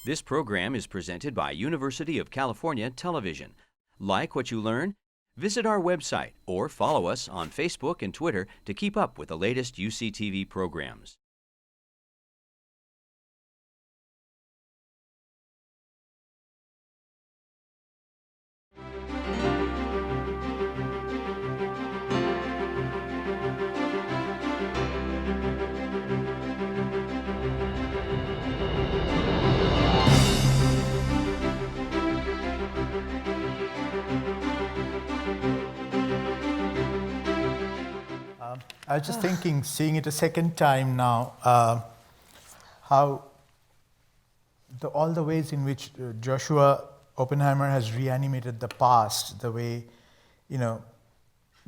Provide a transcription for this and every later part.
This program is presented by University of California Television. Like what you learn? Visit our website or follow us on Facebook and Twitter to keep up with the latest UCTV programs. I was just thinking, seeing it a second time now, how all the ways in which Joshua Oppenheimer has reanimated the past, the way,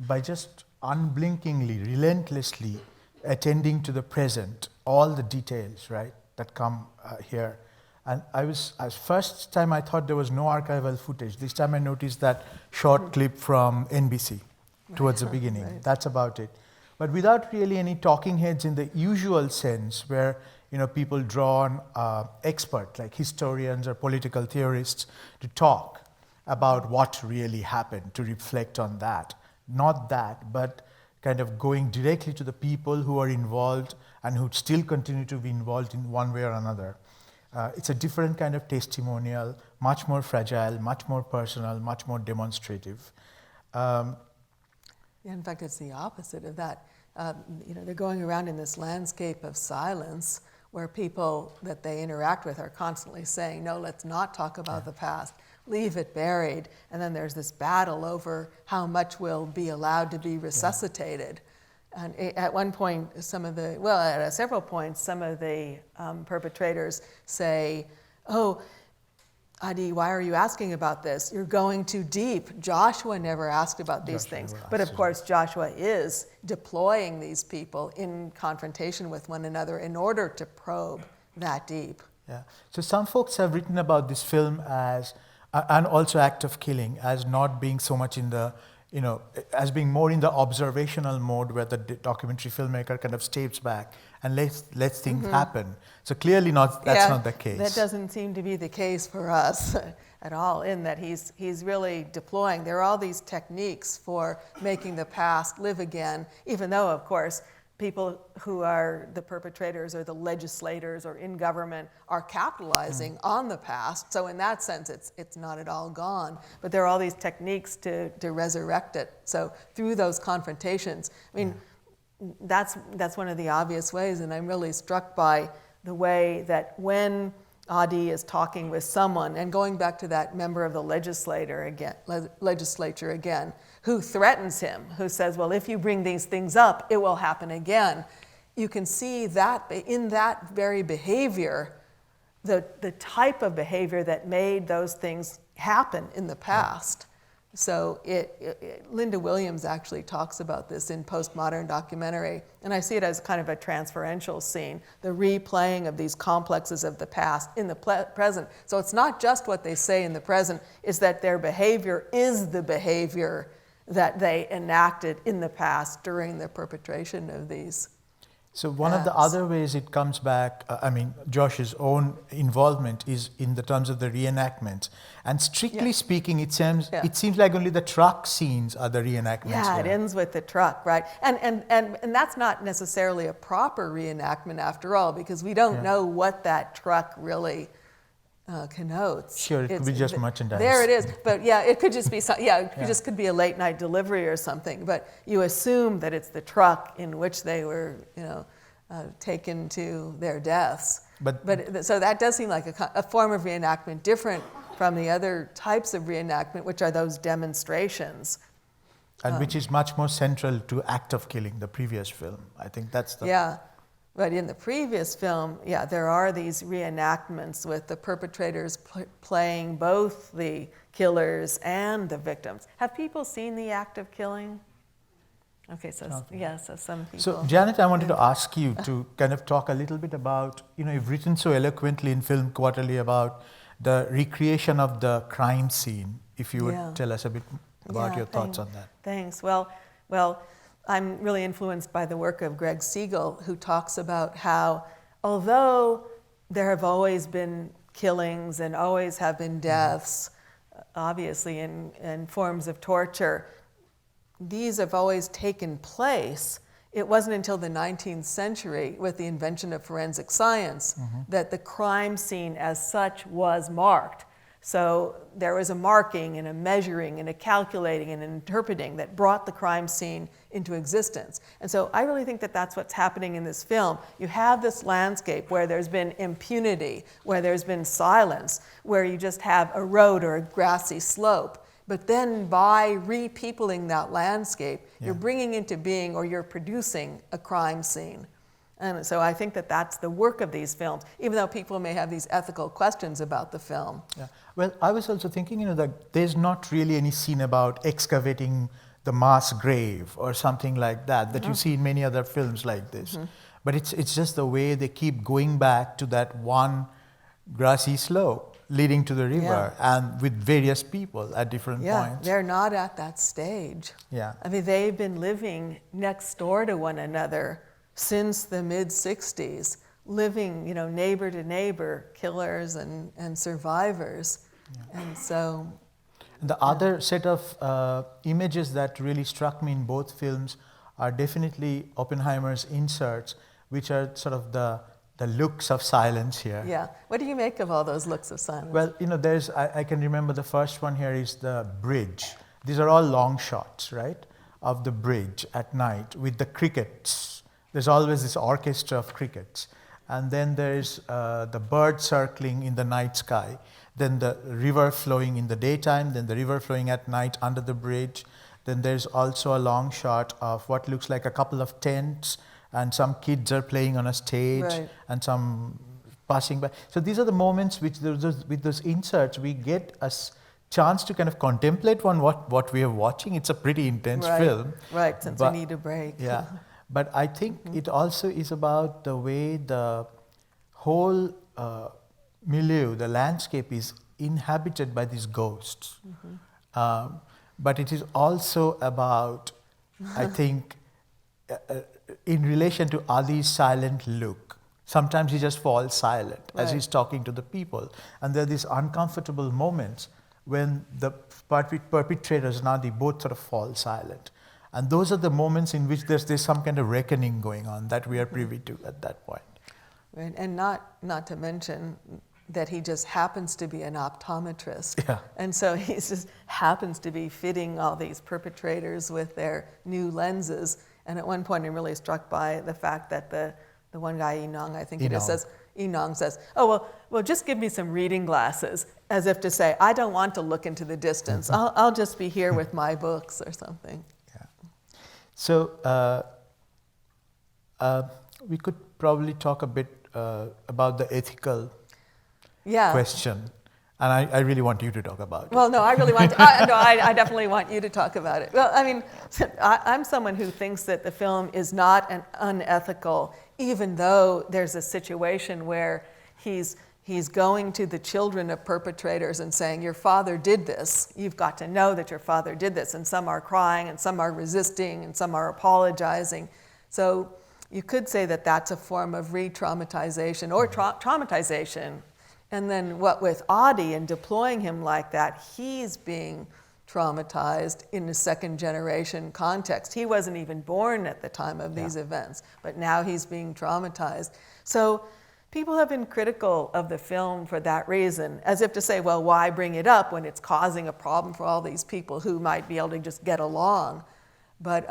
by just unblinkingly, relentlessly attending to the present, all the details, right, that come here. And first time I thought there was no archival footage. This time I noticed that short clip from NBC towards the beginning. Right. That's about it. But without really any talking heads in the usual sense, where people draw on experts like historians or political theorists to talk about what really happened, to reflect on that. Not that, but kind of going directly to the people who are involved and who still continue to be involved in one way or another. It's a different kind of testimonial, much more fragile, much more personal, much more demonstrative. In fact, it's the opposite of that. They're going around in this landscape of silence where people that they interact with are constantly saying, no, let's not talk about the past, leave it buried. And then there's this battle over how much will be allowed to be resuscitated. And at one point, at several points, some of the perpetrators say, oh, Adi, why are you asking about this? You're going too deep. Joshua never asked about these things. But of course, Joshua is deploying these people in confrontation with one another in order to probe that deep. Yeah. So some folks have written about this film as, and also Act of Killing, as not being so much in the, as being more in the observational mode where the documentary filmmaker kind of steps back and lets things happen. So clearly that's not the case. That doesn't seem to be the case for us at all, in that he's really deploying. There are all these techniques for making the past live again, even though, of course, people who are the perpetrators or the legislators or in government are capitalizing on the past. So in that sense, it's not at all gone. But there are all these techniques to resurrect it. So through those confrontations, that's one of the obvious ways, and I'm really struck by the way that when Adi is talking with someone, and going back to that member of the legislature again, who threatens him, who says, well, if you bring these things up, it will happen again. You can see that in that very behavior, the type of behavior that made those things happen in the past. So Linda Williams actually talks about this in Postmodern Documentary, and I see it as kind of a transferential scene, the replaying of these complexes of the past in the present. So it's not just what they say in the present, it's that their behavior is the behavior that they enacted in the past during the perpetration of these. So one of the other ways it comes back, Josh's own involvement is in the terms of the reenactments. And strictly speaking, it seems like only the truck scenes are the reenactments. Yeah, it ends with the truck, right? And that's not necessarily a proper reenactment after all, because we don't know what that truck really connotes. Sure, it could be just merchandise. There it is. But it could just be just could be a late night delivery or something. But you assume that it's the truck in which they were, taken to their deaths. But so that does seem like a form of reenactment different from the other types of reenactment, which are those demonstrations. And which is much more central to Act of Killing, the previous film. I think that's the... But in the previous film, there are these reenactments with the perpetrators playing both the killers and the victims. Have people seen the Act of Killing? Okay, so some people. So Janet, I wanted to ask you to kind of talk a little bit about, you've written so eloquently in Film Quarterly about the recreation of the crime scene. If you would tell us a bit about your thoughts on that. Thanks. Well, I'm really influenced by the work of Greg Siegel, who talks about how, although there have always been killings and always have been deaths, obviously in forms of torture. These have always taken place. It wasn't until the 19th century, with the invention of forensic science, that the crime scene as such was marked. So there was a marking and a measuring and a calculating and an interpreting that brought the crime scene into existence. And so I really think that that's what's happening in this film. You have this landscape where there's been impunity, where there's been silence, where you just have a road or a grassy slope. But then by repeopling that landscape, you're bringing into being, or you're producing, a crime scene. And so I think that that's the work of these films, even though people may have these ethical questions about the film. Yeah. Well, I was also thinking, that there's not really any scene about excavating the mass grave or something like that you see in many other films like this. But it's just the way they keep going back to that one grassy slope leading to the river, and with various people at different points. They're not at that stage. I mean, they've been living next door to one another since the mid-60s, living, neighbor to neighbor, killers and survivors. And so... The other set of images that really struck me in both films are definitely Oppenheimer's inserts, which are sort of the looks of silence here. Yeah. What do you make of all those looks of silence? Well, there's, I can remember the first one here is the bridge. These are all long shots, right, of the bridge at night with the crickets. There's always this orchestra of crickets. And then there's the bird circling in the night sky. Then the river flowing in the daytime, then the river flowing at night under the bridge. Then there's also a long shot of what looks like a couple of tents, and some kids are playing on a stage, and some passing by. So these are the moments which, with those inserts, we get a chance to kind of contemplate on what we are watching. It's a pretty intense film. Right, since we need a break. Yeah, but I think it also is about the way the whole milieu, the landscape, is inhabited by these ghosts. But it is also about, I think, in relation to Ali's silent look. Sometimes he just falls silent as he's talking to the people. And there are these uncomfortable moments when the perpetrators and Ali both sort of fall silent. And those are the moments in which there's some kind of reckoning going on that we are privy to at that point. Right. And not to mention that he just happens to be an optometrist. And so he just happens to be fitting all these perpetrators with their new lenses. And at one point I'm really struck by the fact that the one guy, Enong, I think it is, says, Enong says, oh, well, just give me some reading glasses, as if to say, I don't want to look into the distance. I'll just be here with my books or something. So we could probably talk a bit about the ethical question. And I really want you to talk about it. Well, no, I really want to. I definitely want you to talk about it. Well, I mean, I'm someone who thinks that the film is not unethical, even though there's a situation where he's going to the children of perpetrators and saying, your father did this. You've got to know that your father did this. And some are crying, and some are resisting, and some are apologizing. So you could say that that's a form of re-traumatization or traumatization. And then what with Adi and deploying him like that, he's being traumatized in a second generation context. He wasn't even born at the time of these events, but now he's being traumatized. So people have been critical of the film for that reason, as if to say, well, why bring it up when it's causing a problem for all these people who might be able to just get along? But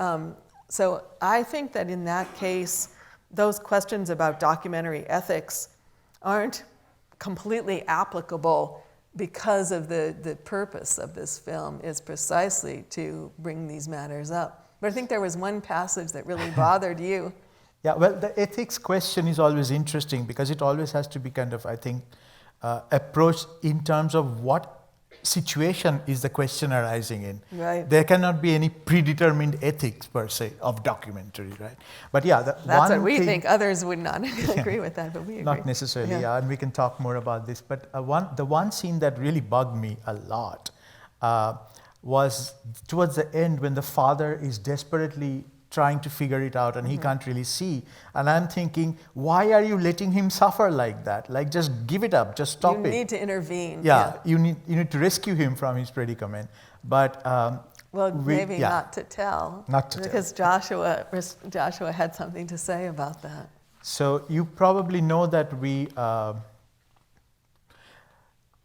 so I think that in that case, those questions about documentary ethics aren't completely applicable, because of the purpose of this film is precisely to bring these matters up. But I think there was one passage that really bothered you. Yeah, well, the ethics question is always interesting, because it always has to be kind of, I think, approached in terms of what situation is the question arising in. Right. There cannot be any predetermined ethics per se of documentary, right? But yeah, that's what we think. Others would not agree with that, but we agree. Not necessarily, and we can talk more about this. But the one scene that really bugged me a lot was towards the end, when the father is desperately trying to figure it out and he can't really see. And I'm thinking, why are you letting him suffer like that? Like, just give it up, just stop it. You need to intervene. Yeah, you need to rescue him from his predicament. But well, maybe not to tell. Not to because tell. Joshua had something to say about that. So you probably know that we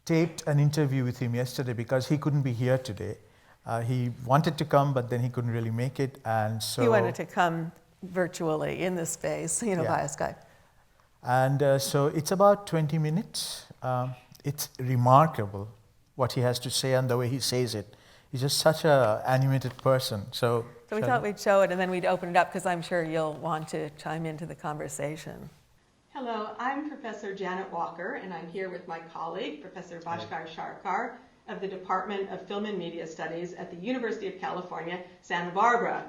taped an interview with him yesterday because he couldn't be here today. He wanted to come, but then he couldn't really make it, and so... He wanted to come virtually in this space, via Skype. And so it's about 20 minutes. It's remarkable what he has to say and the way he says it. He's just such an animated person. So we thought we'd show it and then we'd open it up because I'm sure you'll want to chime into the conversation. Hello, I'm Professor Janet Walker, and I'm here with my colleague, Professor Bhaskar Sharkar, of the Department of Film and Media Studies at the University of California, Santa Barbara.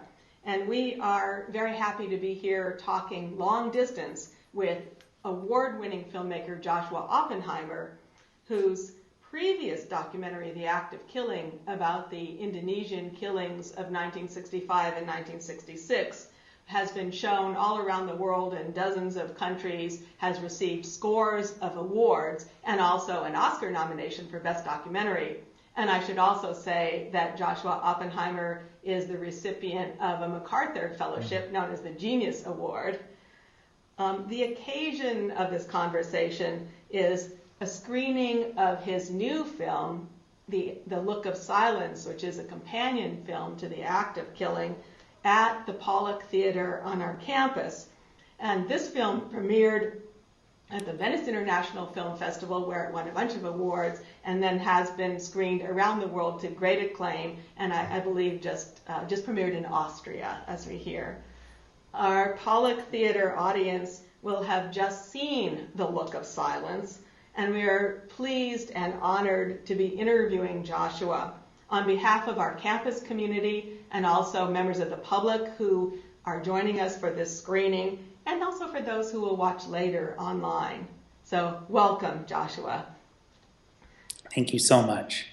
And we are very happy to be here talking long distance with award-winning filmmaker Joshua Oppenheimer, whose previous documentary, The Act of Killing, about the Indonesian killings of 1965 and 1966, has been shown all around the world in dozens of countries, has received scores of awards, and also an Oscar nomination for Best Documentary. And I should also say that Joshua Oppenheimer is the recipient of a MacArthur Fellowship known as the Genius Award. The occasion of this conversation is a screening of his new film, The Look of Silence, which is a companion film to The Act of Killing, at the Pollock Theater on our campus. And this film premiered at the Venice International Film Festival, where it won a bunch of awards, and then has been screened around the world to great acclaim, and I believe just premiered in Austria, as we hear. Our Pollock Theater audience will have just seen The Look of Silence, and we are pleased and honored to be interviewing Joshua on behalf of our campus community and also members of the public who are joining us for this screening, and also for those who will watch later online. So welcome, Joshua. Thank you so much.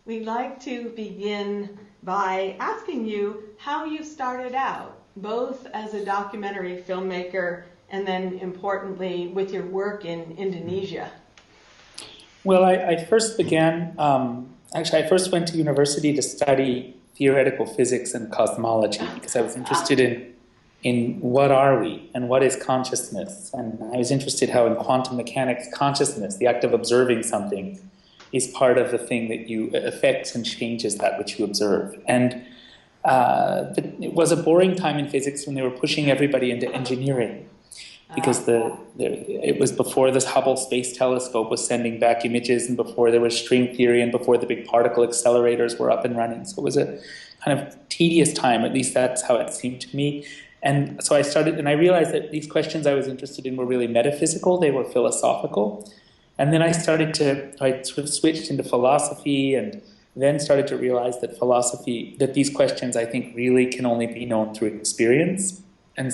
We'd like to begin by asking you how you started out, both as a documentary filmmaker and then importantly with your work in Indonesia. Well, I first began, I first went to university to study theoretical physics and cosmology because I was interested in what are we and what is consciousness. And I was interested how in quantum mechanics, consciousness, the act of observing something, is part of the thing that you affects and changes that which you observe. And it was a boring time in physics when they were pushing everybody into engineering, because it was before this Hubble Space Telescope was sending back images, and before there was string theory, and before the big particle accelerators were up and running. So it was a kind of tedious time, at least that's how it seemed to me. And so I started, and I realized that these questions I was interested in were really metaphysical, they were philosophical. And then I sort of switched into philosophy, and then started to realize that that these questions, I think, really can only be known through experience. And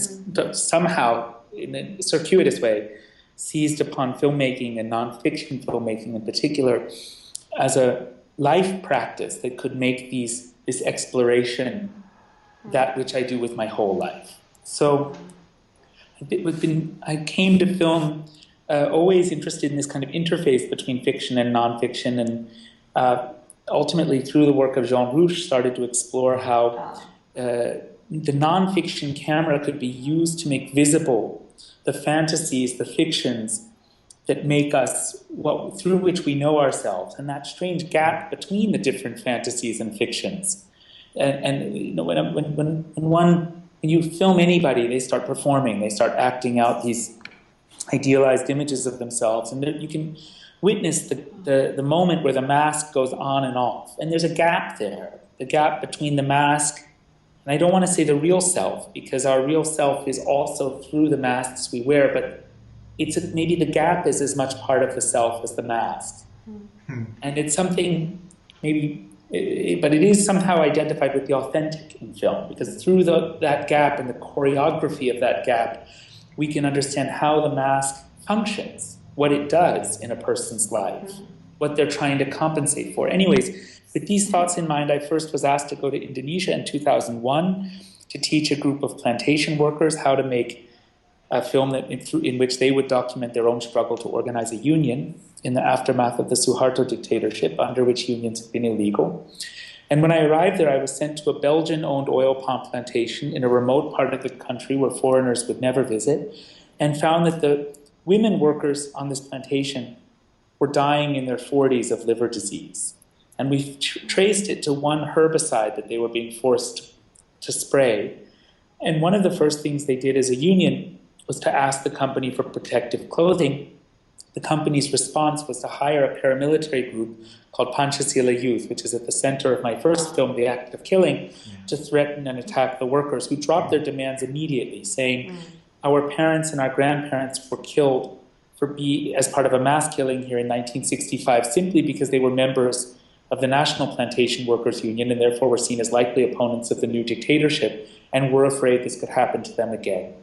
somehow, in a circuitous way, seized upon filmmaking and nonfiction filmmaking in particular as a life practice that could make this exploration that which I do with my whole life. So I came to film always interested in this kind of interface between fiction and nonfiction, and ultimately through the work of Jean Rouch started to explore how the nonfiction camera could be used to make visible the fantasies, the fictions that make us, through which we know ourselves, and that strange gap between the different fantasies and fictions. And you know, when you film anybody, they start performing, they start acting out these idealized images of themselves, and you can witness the moment where the mask goes on and off, and there's a gap there, the gap between the mask. And I don't want to say the real self, because our real self is also through the masks we wear, but maybe the gap is as much part of the self as the mask. Mm-hmm. And it's something, but it is somehow identified with the authentic in film, because through that gap and the choreography of that gap, we can understand how the mask functions, what it does in a person's life, what they're trying to compensate for. Anyways, with these thoughts in mind, I first was asked to go to Indonesia in 2001 to to teach a group of plantation workers how to make a film in which they would document their own struggle to organize a union in the aftermath of the Suharto dictatorship, under which unions had been illegal. And when I arrived there, I was sent to a Belgian-owned oil palm plantation in a remote part of the country where foreigners would never visit, and found that the women workers on this plantation were dying in their 40s of liver disease. And we traced it to one herbicide that they were being forced to spray. And one of the first things they did as a union was to ask the company for protective clothing. The company's response was to hire a paramilitary group called Pancasila Youth, which is at the center of my first film, The Act of Killing, to threaten and attack the workers, who dropped their demands immediately, saying, our parents and our grandparents were killed as part of a mass killing here in 1965 simply because they were members of the National Plantation Workers Union and therefore were seen as likely opponents of the new dictatorship and were afraid this could happen to them again.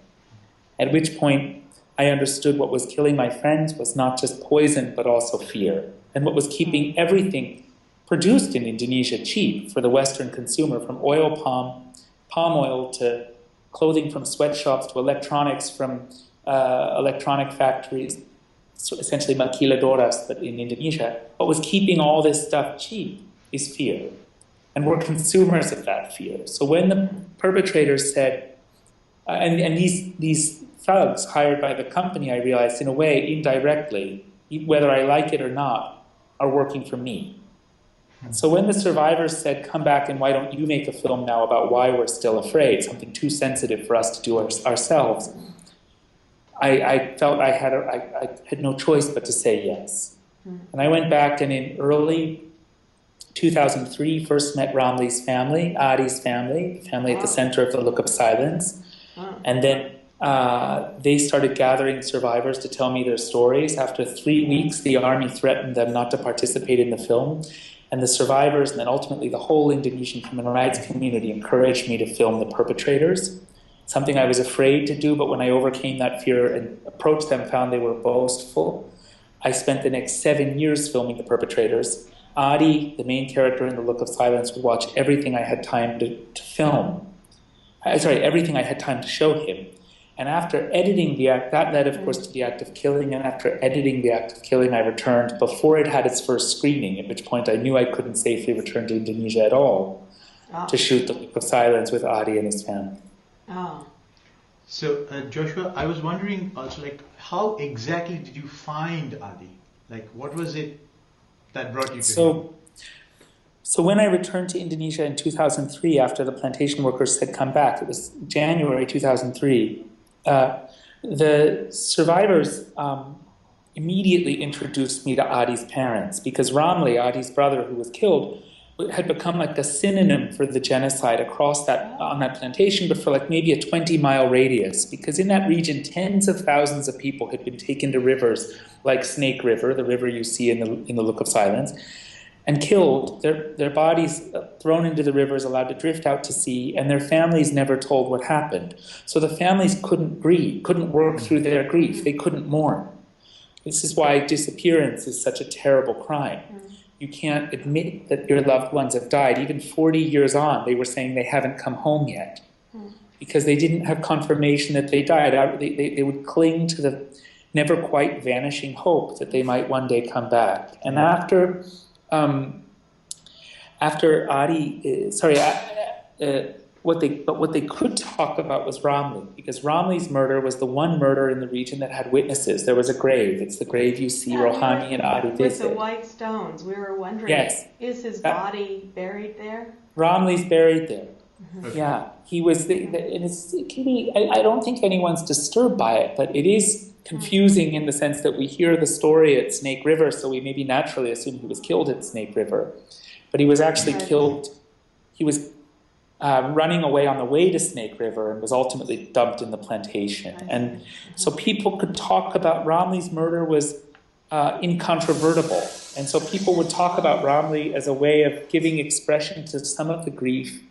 At which point, I understood what was killing my friends was not just poison, but also fear. And what was keeping everything produced in Indonesia cheap for the Western consumer, from oil palm oil to clothing from sweatshops to electronics from electronic factories, so essentially maquiladoras, but in Indonesia. What was keeping all this stuff cheap is fear. And we're consumers of that fear. So when the perpetrators said, and these thugs hired by the company, I realized, in a way, indirectly, whether I like it or not, are working for me. So when the survivors said, come back and why don't you make a film now about why we're still afraid, something too sensitive for us to do ourselves, I felt I had no choice but to say yes. And I went back and in early 2003 first met Ramli's family, Adi's family, the family at the center of The Look of Silence. And then they started gathering survivors to tell me their stories. After 3 weeks, the army threatened them not to participate in the film. And the survivors, and then ultimately the whole Indonesian human rights community, encouraged me to film the perpetrators. Something I was afraid to do, but when I overcame that fear and approached them, found they were boastful. I spent the next 7 years filming the perpetrators. Adi, the main character in The Look of Silence, would watch everything I had time to film. Everything I had time to show him. And after editing the act, that led, of course, to The Act of Killing. And after editing The Act of Killing, I returned before it had its first screening, at which point I knew I couldn't safely return to Indonesia at all to shoot The Look of Silence with Adi and his family. Oh. So, Joshua, I was wondering also, how exactly did you find Adi? What was it that brought you to him? So when I returned to Indonesia in 2003, after the plantation workers had come back, it was January 2003, the survivors immediately introduced me to Adi's parents, because Ramli, Adi's brother who was killed, had become like a synonym for the genocide on that plantation, but for maybe a 20-mile radius, because in that region, tens of thousands of people had been taken to rivers like Snake River, the river you see in the Look of Silence, and killed, their bodies thrown into the rivers, allowed to drift out to sea, and their families never told what happened. So the families couldn't grieve, couldn't work through their grief, they couldn't mourn. This is why disappearance is such a terrible crime. You can't admit that your loved ones have died. Even 40 years on, they were saying they haven't come home yet, because they didn't have confirmation that they died. They would cling to the never quite vanishing hope that they might one day come back. And after Adi, what they could talk about was Ramli, because Ramli's murder was the one murder in the region that had witnesses. There was a grave. It's the grave you see Rohani and Adi visit. With the white stones, we were wondering, is his body buried there? Ramli's buried there. Yeah, he was, and it can be, I don't think anyone's disturbed by it, but it is confusing in the sense that we hear the story at Snake River, so we maybe naturally assume he was killed at Snake River. But he was actually killed, he was running away on the way to Snake River and was ultimately dumped in the plantation. And so people could talk about Ramli's murder was incontrovertible. And so people would talk about Ramli as a way of giving expression to some of the grief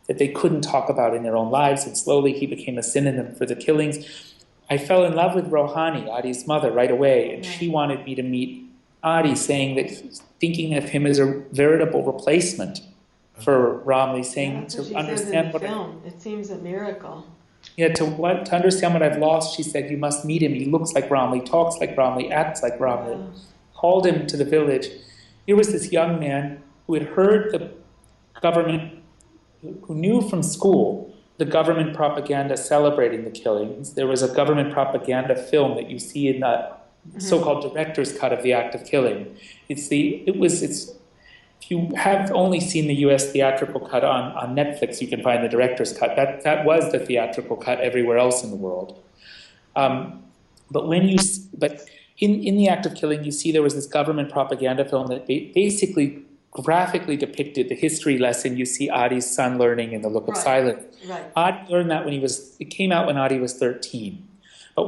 that they couldn't talk about in their own lives. And slowly he became a synonym for the killings. I fell in love with Rohani, Adi's mother, right away. And she wanted me to meet Adi, thinking of him as a veritable replacement for Romley, Yeah, saying that's what to she says in understand the what film. It seems a miracle. to understand what I've lost, she said, you must meet him. He looks like Romley, talks like Romley, acts like Romley. Wow. Called him to the village. Here was this young man who had heard the government, who knew from school the government propaganda celebrating the killings. There was a government propaganda film that you see in the so-called director's cut of the act of killing. If you have only seen the U.S. theatrical cut on Netflix, you can find the director's cut. That was the theatrical cut everywhere else in the world. But in the act of killing, you see there was this government propaganda film that basically graphically depicted the history lesson you see Adi's son learning in The Look of Silence. Right. Adi learned that it came out when Adi was 13. But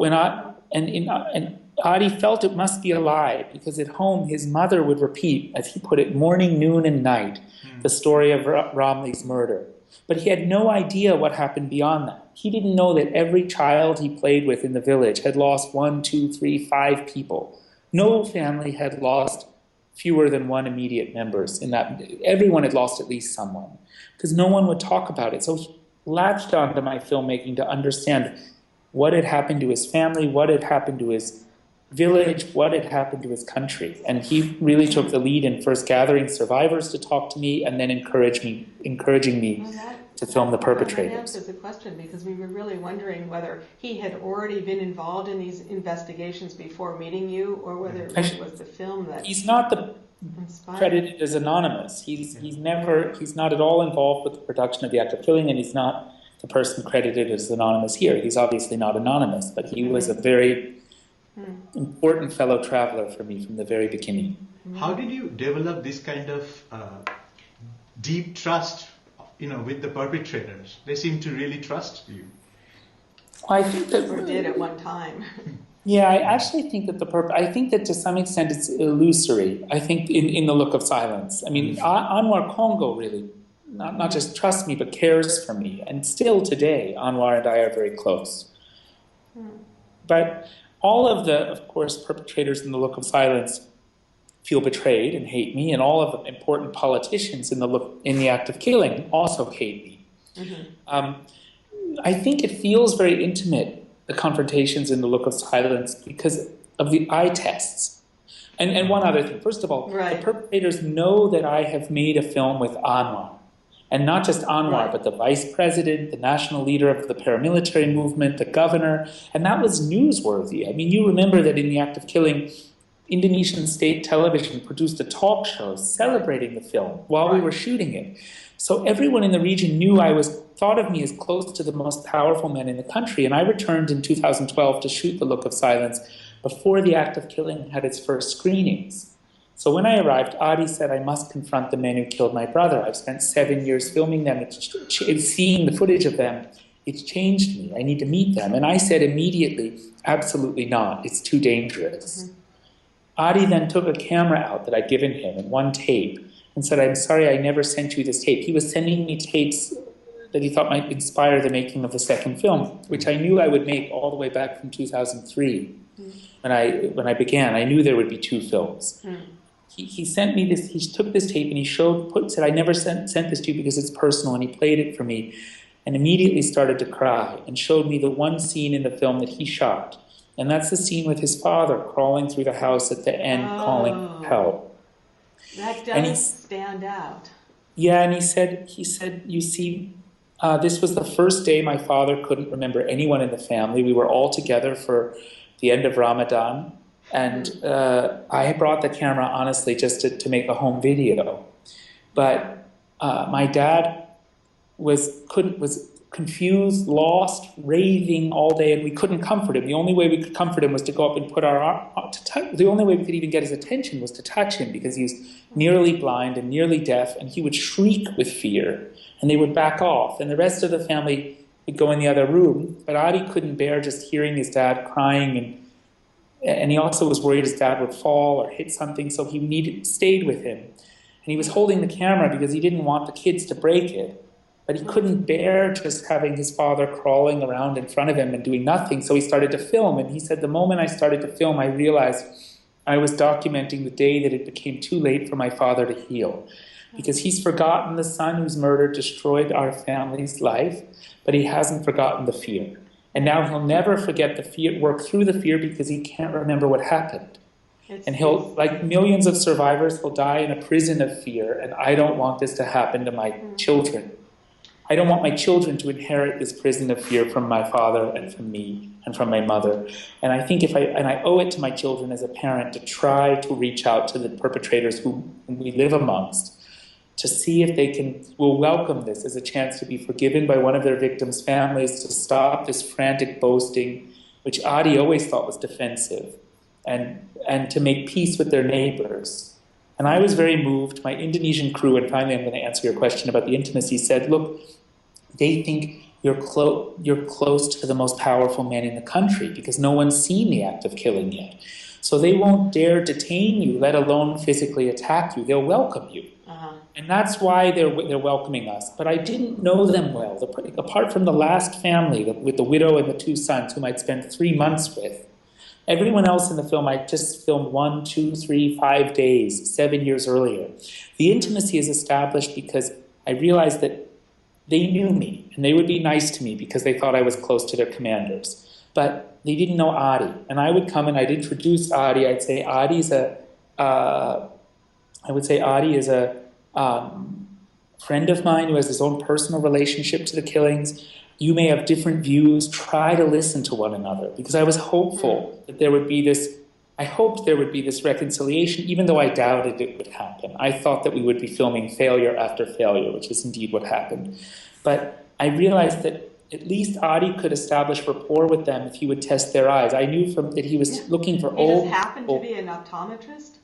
and Adi felt it must be a lie, because at home his mother would repeat, as he put it, morning, noon, and night, the story of Romley's murder. But he had no idea what happened beyond that. He didn't know that every child he played with in the village had lost 1, 2, 3, 5 people. No family had lost fewer than one immediate members in that. Everyone had lost at least someone, because no one would talk about it. So he latched onto my filmmaking to understand what had happened to his family, what had happened to his village, what had happened to his country. And he really took the lead in first gathering survivors to talk to me, and then encouraging me to film the perpetrators. That answers the question, because we were really wondering whether he had already been involved in these investigations before meeting you, or whether it really was the film that he's not inspired. credited as anonymous. He's not at all involved with the production of the act of killing, and he's not the person credited as anonymous here. He's obviously not anonymous, but he was a very important fellow traveler for me from the very beginning. How did you develop this kind of deep trust, with the perpetrators? They seem to really trust you. I think that Or did at one time. Yeah, I actually think that I think that to some extent it's illusory. I think in The Look of Silence. I mean, Anwar Congo really not just trusts me, but cares for me. And still today, Anwar and I are very close. But all of course, perpetrators in The Look of Silence feel betrayed and hate me, and all of the important politicians in the act of killing also hate me. I think it feels very intimate, the confrontations in The Look of Silence, because of the eye tests. And one other thing. First of all, the perpetrators know that I have made a film with Anwar. And not just Anwar, but the vice president, the national leader of the paramilitary movement, the governor. And that was newsworthy. I mean, you remember that in the act of killing, Indonesian state television produced a talk show celebrating the film while we were shooting it. So everyone in the region knew thought of me as close to the most powerful men in the country. And I returned in 2012 to shoot The Look of Silence before the act of killing had its first screenings. So when I arrived, Adi said, I must confront the men who killed my brother. I've spent 7 years filming them, seeing the footage of them. It's changed me. I need to meet them. And I said immediately, absolutely not. It's too dangerous. Adi then took a camera out that I'd given him and one tape and said, I'm sorry, I never sent you this tape. He was sending me tapes that he thought might inspire the making of the second film, which I knew I would make all the way back from 2003. When I began, I knew there would be 2 films. He sent me this, he took this tape and he said, I never sent this to you because it's personal, and he played it for me and immediately started to cry and showed me the one scene in the film that he shot. And that's the scene with his father crawling through the house at the end, calling help. That does stand out. Yeah, and he said, you see, this was the first day my father couldn't remember anyone in the family. We were all together for the end of Ramadan. And I brought the camera, honestly, just to make a home video. But my dad was confused, lost, raving all day, and we couldn't comfort him. The only way we could comfort him was to go up and put our arm the only way we could even get his attention was to touch him, because he was nearly blind and nearly deaf, and he would shriek with fear, and they would back off. And the rest of the family would go in the other room, but Adi couldn't bear just hearing his dad crying, and he also was worried his dad would fall or hit something, so he stayed with him. And he was holding the camera because he didn't want the kids to break it. But he couldn't bear just having his father crawling around in front of him and doing nothing, so he started to film. And he said, the moment I started to film, I realized I was documenting the day that it became too late for my father to heal. because he's forgotten the son whose murder destroyed our family's life, but he hasn't forgotten the fear. And now he'll never forget the fear, work through the fear, because he can't remember what happened. And he'll, like millions of survivors, he'll die in a prison of fear, and I don't want this to happen to my children. I don't want my children to inherit this prison of fear from my father and from me and from my mother. And I think I owe it to my children as a parent to try to reach out to the perpetrators who we live amongst, to see if they will welcome this as a chance to be forgiven by one of their victims' families, to stop this frantic boasting, which Adi always thought was defensive, and to make peace with their neighbors. And I was very moved. My Indonesian crew, and finally I'm going to answer your question about the intimacy, said, look, they think you're close to the most powerful man in the country because no one's seen the act of killing yet. So they won't dare detain you, let alone physically attack you. They'll welcome you. And that's why they're welcoming us. But I didn't know them well. Apart from the last family, with the widow and the two sons, whom I'd spent 3 months with, everyone else in the film I just filmed 1, 2, 3, 5 days, 7 years earlier. The intimacy is established because I realized that they knew me, and they would be nice to me because they thought I was close to their commanders. But they didn't know Adi. And I would come and I'd introduce Adi. I'd say Adi is a friend of mine who has his own personal relationship to the killings. You may have different views. Try to listen to one another, because I was hopeful that there would be this. I hoped there would be this reconciliation, even though I doubted it would happen. I thought that we would be filming failure after failure, which is indeed what happened. But I realized that at least Adi could establish rapport with them if he would test their eyes. I knew that he was looking for old. He just happened to be an optometrist?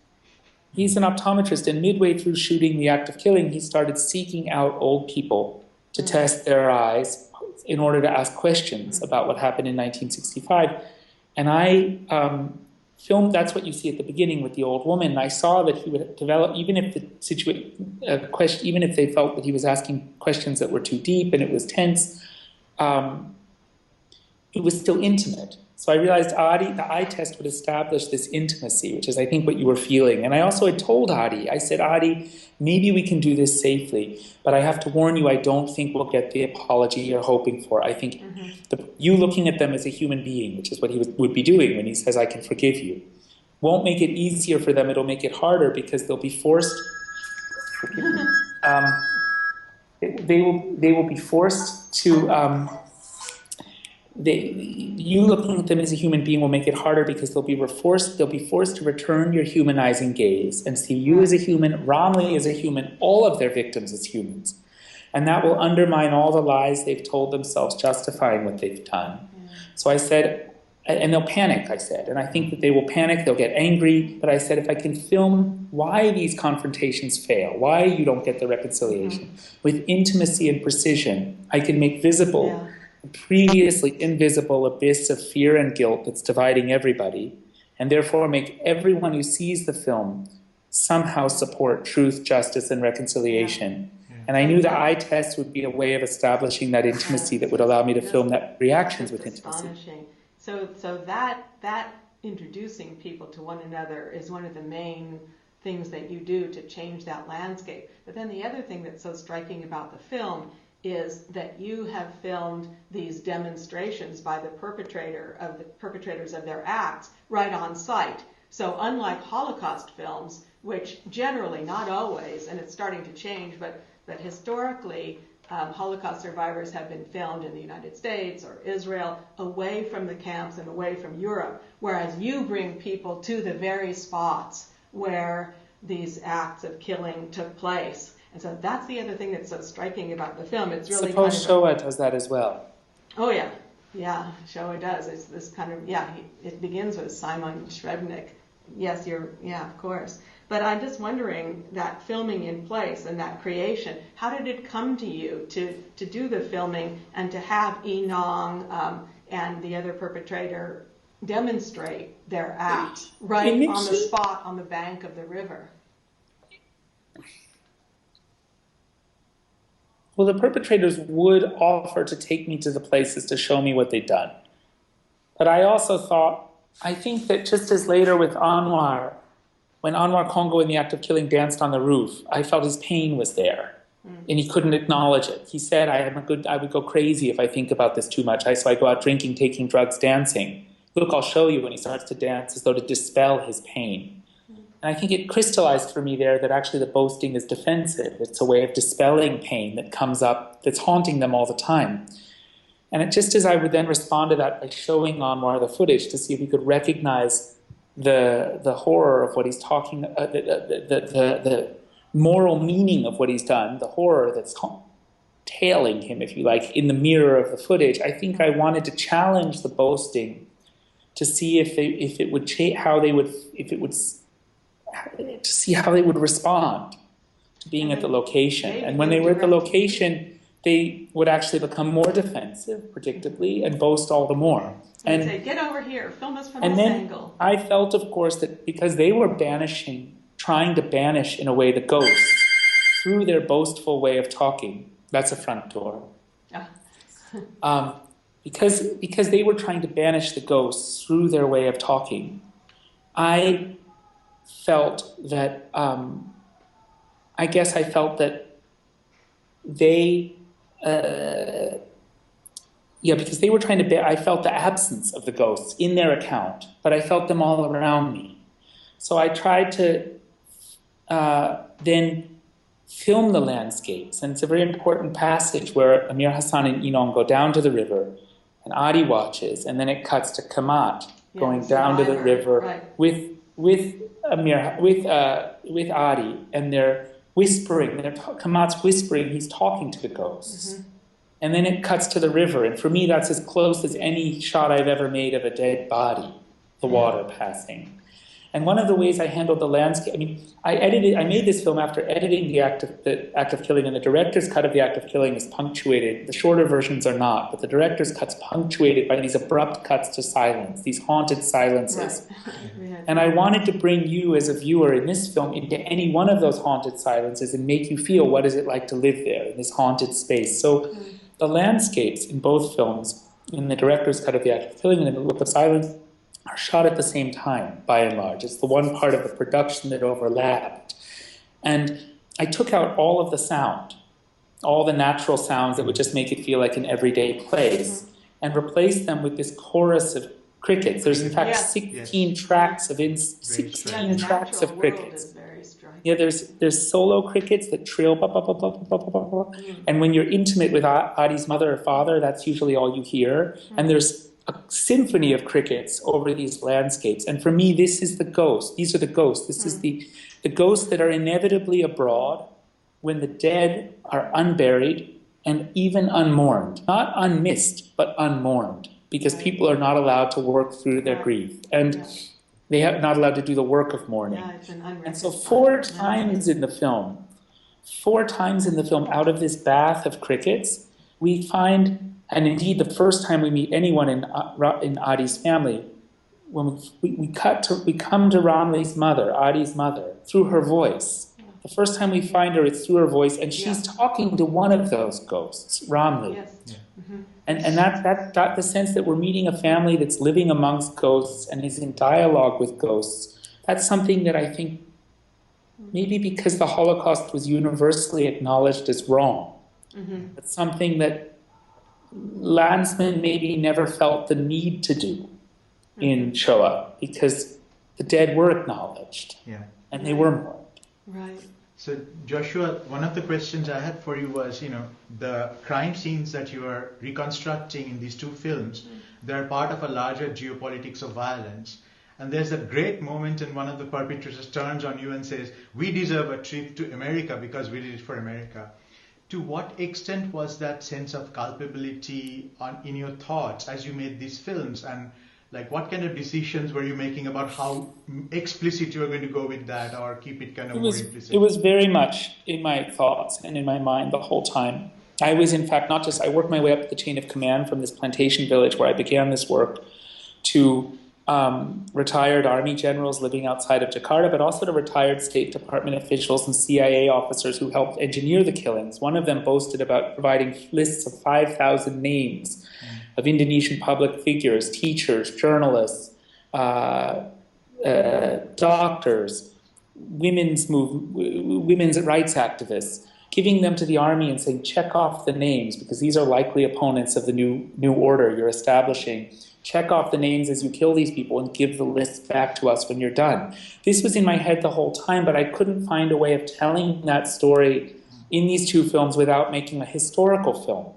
He's an optometrist, and midway through shooting the act of killing, he started seeking out old people to test their eyes in order to ask questions about what happened in 1965. And I filmed, that's what you see at the beginning with the old woman. And I saw that he would develop, even if even if they felt that he was asking questions that were too deep and it was tense, it was still intimate. So I realized Adi, the eye test would establish this intimacy, which is, I think, what you were feeling. And I also had told Adi, I said, Adi, maybe we can do this safely, but I have to warn you, I don't think we'll get the apology you're hoping for. I think you looking at them as a human being, which is what he would be doing when he says, I can forgive you, won't make it easier for them. It'll make it harder, because they'll be forced, they will be forced to, you looking at them as a human being will make it harder, because they'll be forced to return your humanizing gaze and see you as a human, Romley as a human, all of their victims as humans. And that will undermine all the lies they've told themselves justifying what they've done. So I said, and they'll panic, I said, and I think that they will panic, they'll get angry, but I said, if I can film why these confrontations fail, why you don't get the reconciliation, with intimacy and precision, I can make visible previously invisible abyss of fear and guilt that's dividing everybody, and therefore make everyone who sees the film somehow support truth, justice, and reconciliation. And I knew the eye test would be a way of establishing that intimacy that would allow me to film that reactions with intimacy. Astonishing. So that introducing people to one another is one of the main things that you do to change that landscape. But then the other thing that's so striking about the film is that you have filmed these demonstrations by the perpetrators of their acts right on site. So unlike Holocaust films, which generally, not always, and it's starting to change, but historically, Holocaust survivors have been filmed in the United States or Israel, away from the camps and away from Europe, whereas you bring people to the very spots where these acts of killing took place. And so that's the other thing that's so striking about the film. It's really Suppose Shoah does that as well. Oh yeah, Shoah does. It's this kind of, it begins with Simon Shrebnik. Yes, of course. But I'm just wondering, that filming in place and that creation, how did it come to you to do the filming and to have Enong and the other perpetrator demonstrate their acts right on the spot on the bank of the river? Well, the perpetrators would offer to take me to the places to show me what they'd done. But I also thought, I think that just as later with Anwar, when Anwar Congo in the act of killing danced on the roof, I felt his pain was there. And he couldn't acknowledge it. He said, I would go crazy if I think about this too much. So I go out drinking, taking drugs, dancing. Look, I'll show you when he starts to dance as though to dispel his pain. And I think it crystallized for me there that actually the boasting is defensive. It's a way of dispelling pain that comes up, that's haunting them all the time. And it, just as I would then respond to that by showing Anwar the footage to see if he could recognize the horror of what he's talking, the moral meaning of what he's done, the horror that's tailing him, if you like, in the mirror of the footage, I think I wanted to challenge the boasting to see to see how they would respond to being at the location. And when they were at the location, they would actually become more defensive, predictably, and boast all the more. And say, get over here, film us from this angle. I felt, of course, that because they were trying to banish, in a way, the ghosts through their boastful way of talking. That's a front door. Because they were trying to banish the ghosts through their way of talking, I felt that, I felt that they, because they were trying to, I felt the absence of the ghosts in their account, but I felt them all around me. So I tried to then film the landscapes. And it's a very important passage where Amir Hassan and Inong go down to the river, and Adi watches, and then it cuts to Kamat going down to the river with Adi, and they're whispering. Kamat's whispering. He's talking to the ghosts. Mm-hmm. And then it cuts to the river, and for me, that's as close as any shot I've ever made of a dead body, the water passing. And one of the ways I handled the landscape, I made this film after editing the act of killing, and the director's cut of the act of killing is punctuated. The shorter versions are not, but the director's cut's punctuated by these abrupt cuts to silence, these haunted silences. Right. And I wanted to bring you as a viewer in this film into any one of those haunted silences and make you feel what is it like to live there in this haunted space. So the landscapes in both films, in the director's cut of the act of killing and in the Look of Silence, are shot at the same time, by and large. It's the one part of the production that overlapped. And I took out all of the sound, all the natural sounds that would just make it feel like an everyday place, and replaced them with this chorus of crickets. There's in fact 16 tracks of 16 tracks of crickets. Yeah, there's solo crickets that trill, blah, blah, blah, blah, blah, blah, blah. And when you're intimate with Adi's mother or father, that's usually all you hear. And there's a symphony of crickets over these landscapes. And for me, this is the ghost. These are the ghosts. This is the ghosts that are inevitably abroad when the dead are unburied and even unmourned. Not unmissed, but unmourned, because people are not allowed to work through their grief. And they are not allowed to do the work of mourning. And so four times in the film, out of this bath of crickets, we find, and indeed the first time we meet anyone in Adi's family, when we come to Ramli's mother, Adi's mother, through her voice. The first time we find her, it's through her voice, and she's talking to one of those ghosts, Ramli. Yes. Yeah. Mm-hmm. And that the sense that we're meeting a family that's living amongst ghosts and is in dialogue with ghosts, that's something that I think, maybe because the Holocaust was universally acknowledged as wrong, it's something that landsmen maybe never felt the need to do in Shoah, because the dead were acknowledged, and they were mourned. Right. So Joshua, one of the questions I had for you was, the crime scenes that you are reconstructing in these two films, they're part of a larger geopolitics of violence. And there's a great moment in one of the perpetrators turns on you and says, we deserve a trip to America because we did it for America. To what extent was that sense of culpability in your thoughts as you made these films? And what kind of decisions were you making about how explicit you were going to go with that or keep it kind of more implicit? It was very much in my thoughts and in my mind the whole time. I was, in fact, I worked my way up the chain of command from this plantation village where I began this work to retired army generals living outside of Jakarta, but also to retired State Department officials and CIA officers who helped engineer the killings. One of them boasted about providing lists of 5,000 names of Indonesian public figures, teachers, journalists, doctors, women's rights activists, giving them to the army and saying, check off the names because these are likely opponents of the new order you're establishing. Check off the names as you kill these people and give the list back to us when you're done. This was in my head the whole time, but I couldn't find a way of telling that story in these two films without making a historical film.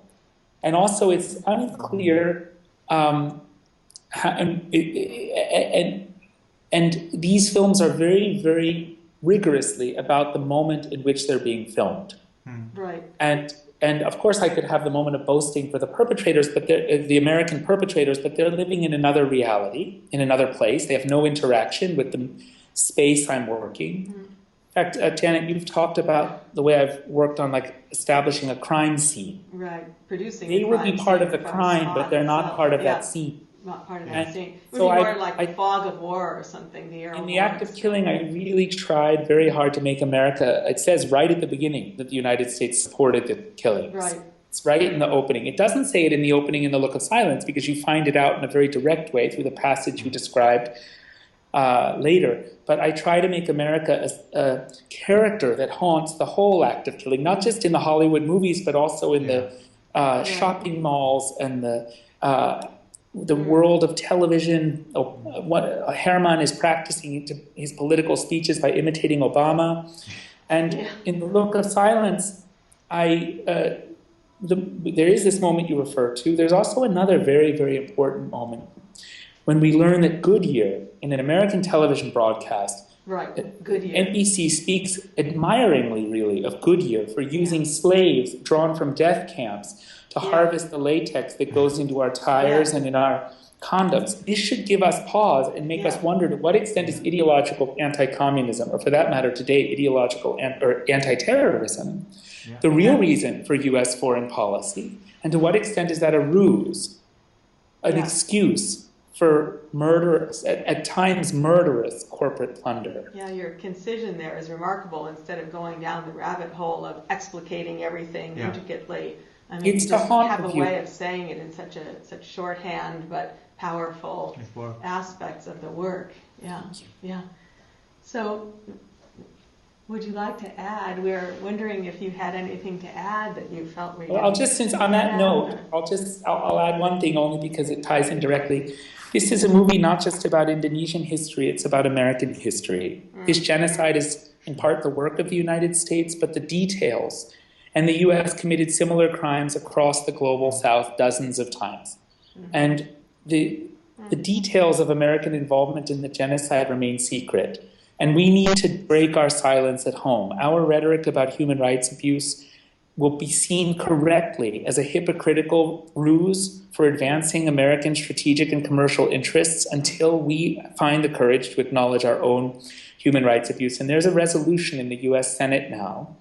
And also it's unclear, and these films are very, very rigorously about the moment in which they're being filmed. Right. And of course, I could have the moment of boasting for the perpetrators, but the American perpetrators, but they're living in another reality, in another place. They have no interaction with the space I'm working. In fact, Janet, you've talked about the way I've worked on like establishing a crime scene. Right. Producing. They would be part of the crime, but they're not part of that scene. Not part of that scene. It would So be more like the fog of war or something. In the act of killing, I really tried very hard to make America, it says right at the beginning that the United States supported the killings. Right. It's right in the opening. It doesn't say it in the opening in The Look of Silence because you find it out in a very direct way through the passage you described later. But I try to make America a character that haunts the whole act of killing, not just in the Hollywood movies, but also in the shopping malls and the world of television. What Herman is practicing his political speeches by imitating Obama. And in The Look of Silence, there is this moment you refer to. There's also another very, very important moment when we learn that Goodyear, in an American television broadcast, Goodyear. NBC speaks admiringly, really, of Goodyear for using slaves drawn from death camps to harvest the latex that goes into our tires and in our condoms. This should give us pause and make us wonder to what extent is ideological anti-communism, or for that matter today, ideological or anti-terrorism, the real reason for U.S. foreign policy, and to what extent is that a ruse, an excuse for murderous, at times murderous corporate plunder. Yeah, your concision there is remarkable. Instead of going down the rabbit hole of explicating everything intricately, I mean, it's just to haunt have a you. way of saying it in such shorthand but powerful aspects of the work. Yeah. So, would you like to add? We're wondering if you had anything to add that you felt we. Well, since on that note, I'll add one thing only because it ties in directly. This is a movie not just about Indonesian history; it's about American history. This genocide is in part the work of the United States, but the details. And the U.S. committed similar crimes across the global South dozens of times. And the details of American involvement in the genocide remain secret. And we need to break our silence at home. Our rhetoric about human rights abuse will be seen correctly as a hypocritical ruse for advancing American strategic and commercial interests until we find the courage to acknowledge our own human rights abuse. And there's a resolution in the U.S. Senate now.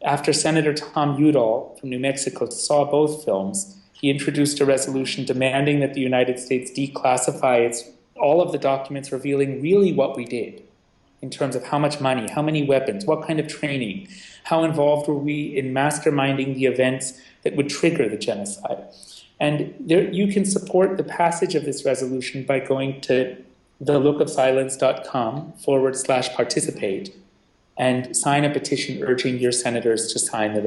After Senator Tom Udall from New Mexico saw both films, he introduced a resolution demanding that the United States declassify all of the documents revealing really what we did in terms of how much money, how many weapons, what kind of training, how involved were we in masterminding the events that would trigger the genocide. And you can support the passage of this resolution by going to thelookofsilence.com/participate and sign a petition urging your senators to sign the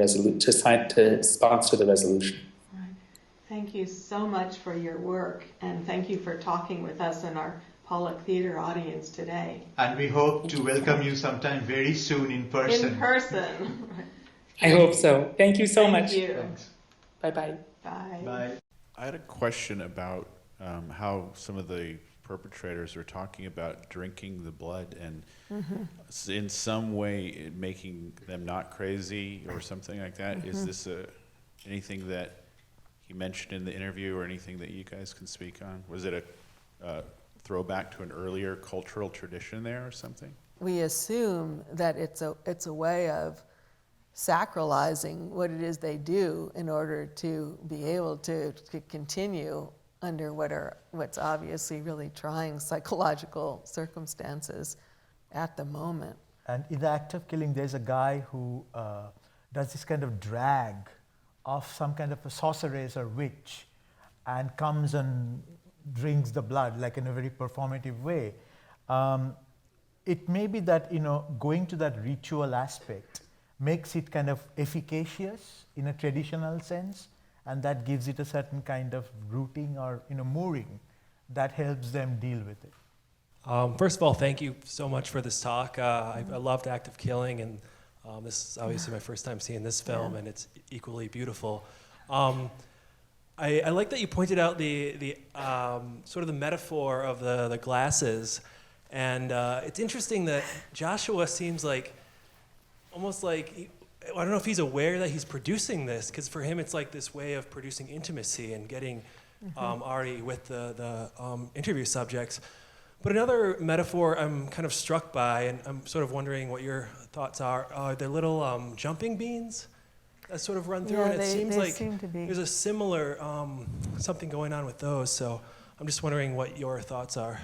to sponsor the resolution. Right. Thank you so much for your work, and thank you for talking with us and our Pollock Theater audience today. And we hope to welcome you sometime very soon in person. In person. I hope so. Thank you so much. Thank you. Thanks. Bye-bye. Bye. Bye. I had a question about how some of the perpetrators are talking about drinking the blood and in some way making them not crazy or something like that. Is this anything that he mentioned in the interview or anything that you guys can speak on? Was it a throwback to an earlier cultural tradition there or something? We assume that it's a way of sacralizing what it is they do in order to be able to continue under what's obviously really trying psychological circumstances at the moment. And in the act of killing, there's a guy who does this kind of drag of some kind of a sorceress or witch and comes and drinks the blood, like in a very performative way. it may be that, going to that ritual aspect makes it kind of efficacious in a traditional sense, and that gives it a certain kind of rooting or mooring that helps them deal with it. First of all, thank you so much for this talk. I loved Active Killing, and this is obviously my first time seeing this film, and it's equally beautiful. I like that you pointed out the sort of the metaphor of the glasses, and it's interesting that Joshua seems like almost like, I don't know if he's aware that he's producing this, because for him it's like this way of producing intimacy and getting Ari with the interview subjects. But another metaphor I'm kind of struck by, and I'm sort of wondering what your thoughts are the little jumping beans that sort of run through, and it seems like there's a similar something going on with those. So I'm just wondering what your thoughts are.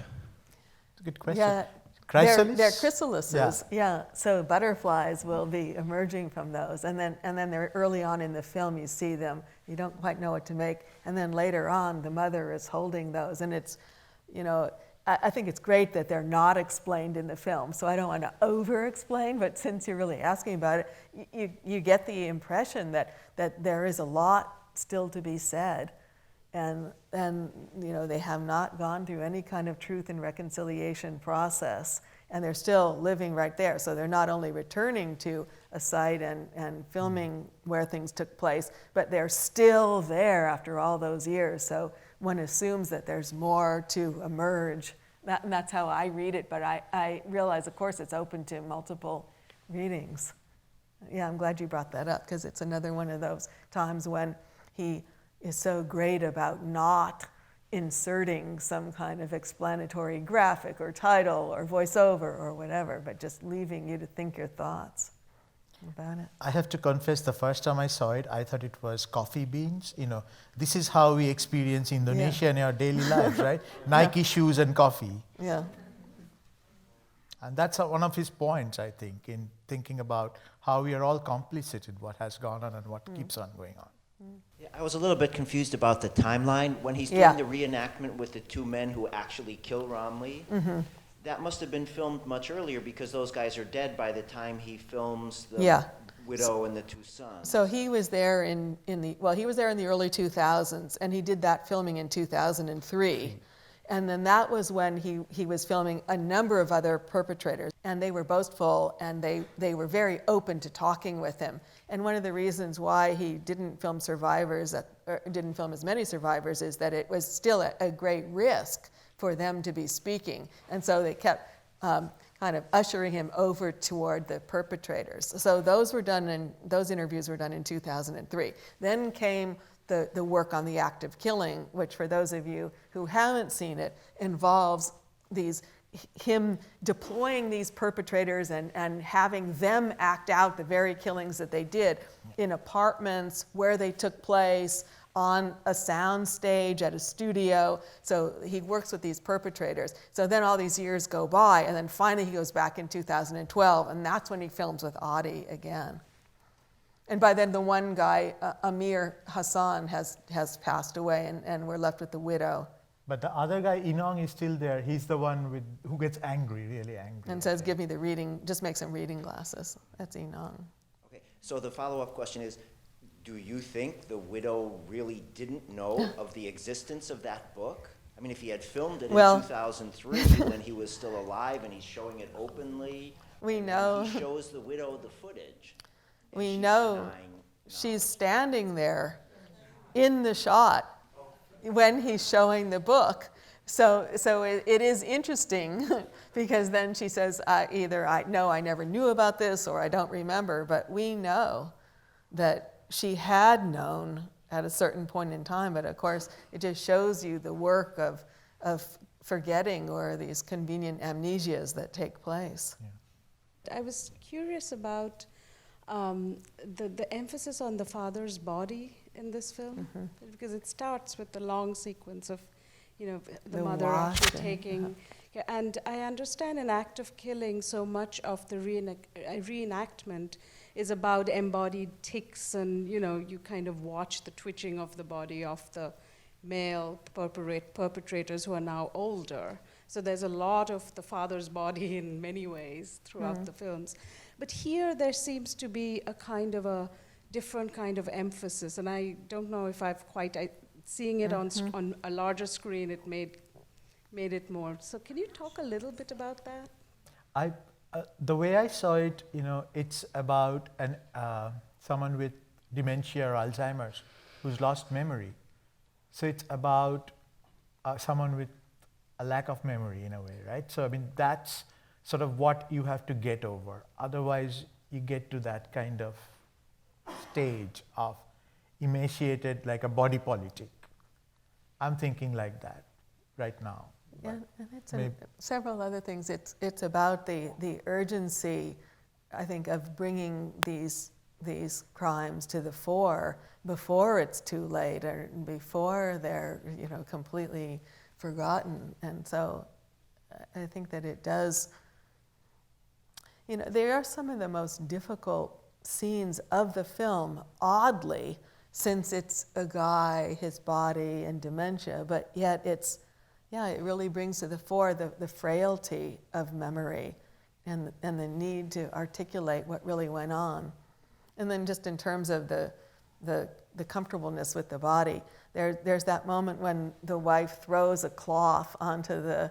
Good question. Yeah, Chrysalis? they're chrysalises. Yeah. So butterflies will be emerging from those, and then they're early on in the film. You see them. You don't quite know what to make, and then later on, the mother is holding those, and it's, I think it's great that they're not explained in the film. So I don't want to over-explain, but since you're really asking about it, you get the impression that there is a lot still to be said. And they have not gone through any kind of truth and reconciliation process, and they're still living right there. So they're not only returning to a site and filming where things took place, but they're still there after all those years. So one assumes that there's more to emerge. And that's how I read it, but I realize, of course, it's open to multiple readings. Yeah, I'm glad you brought that up, because it's another one of those times when he is so great about not inserting some kind of explanatory graphic or title or voiceover or whatever, but just leaving you to think your thoughts about it. I have to confess, the first time I saw it, I thought it was coffee beans. This is how we experience Indonesia in our daily lives, right? Nike shoes and coffee. Yeah. And that's one of his points, I think, in thinking about how we are all complicit in what has gone on and what keeps on going on. Yeah, I was a little bit confused about the timeline. When he's doing the reenactment with the two men who actually kill Romley, that must have been filmed much earlier, because those guys are dead by the time he films the widow and the two sons. So he was there in the early 2000s, and he did that filming in 2003. And then that was when he was filming a number of other perpetrators, and they were boastful, and they were very open to talking with him. And one of the reasons why he didn't film survivors, or didn't film as many survivors, is that it was still a great risk for them to be speaking. And so they kept kind of ushering him over toward the perpetrators. So those interviews were done in 2003. Then came the work on the act of killing, which, for those of you who haven't seen it, involves him deploying these perpetrators and having them act out the very killings that they did in apartments where they took place, on a sound stage at a studio. So he works with these perpetrators. So then all these years go by, and then finally he goes back in 2012, and that's when he films with Adi again. And by then the one guy, Amir Hassan, has passed away, and we're left with the widow. But the other guy, Inong, is still there. He's the one who gets angry, really angry. And says, give me the reading, just make some reading glasses. That's Inong. Okay, so the follow-up question is, do you think the widow really didn't know of the existence of that book? I mean, if he had filmed it in 2003 when he was still alive and he's showing it openly, we know. He shows the widow the footage. We know she's standing there in the shot when he's showing the book. So it is interesting because then she says, either I never knew about this, or I don't remember, but we know that she had known at a certain point in time, but of course it just shows you the work of forgetting, or these convenient amnesias that take place. I was curious about the emphasis on the father's body in this film, because it starts with the long sequence of, the mother actually taking. Yeah, and I understand in Act of Killing, so much of the reenactment is about embodied tics, and you kind of watch the twitching of the body of the male perpetrators who are now older. So there's a lot of the father's body in many ways throughout the films. But here there seems to be a kind of a different kind of emphasis, and I don't know if I've quite, seeing it on a larger screen, it made it more. So can you talk a little bit about that? The way I saw it, it's about someone with dementia or Alzheimer's who's lost memory. So it's about someone with a lack of memory in a way, right? So I mean, that's sort of what you have to get over. Otherwise, you get to that kind of stage of emaciated, like a body politic. I'm thinking like that right now. Yeah, and it's several other things. It's about the urgency, I think, of bringing these crimes to the fore before it's too late or before they're completely forgotten. And so I think that it does. There are some of the most difficult scenes of the film, oddly, since it's a guy, his body, and dementia, but yet it really brings to the fore the frailty of memory and the need to articulate what really went on. And then just in terms of the comfortableness with the body, there's that moment when the wife throws a cloth onto the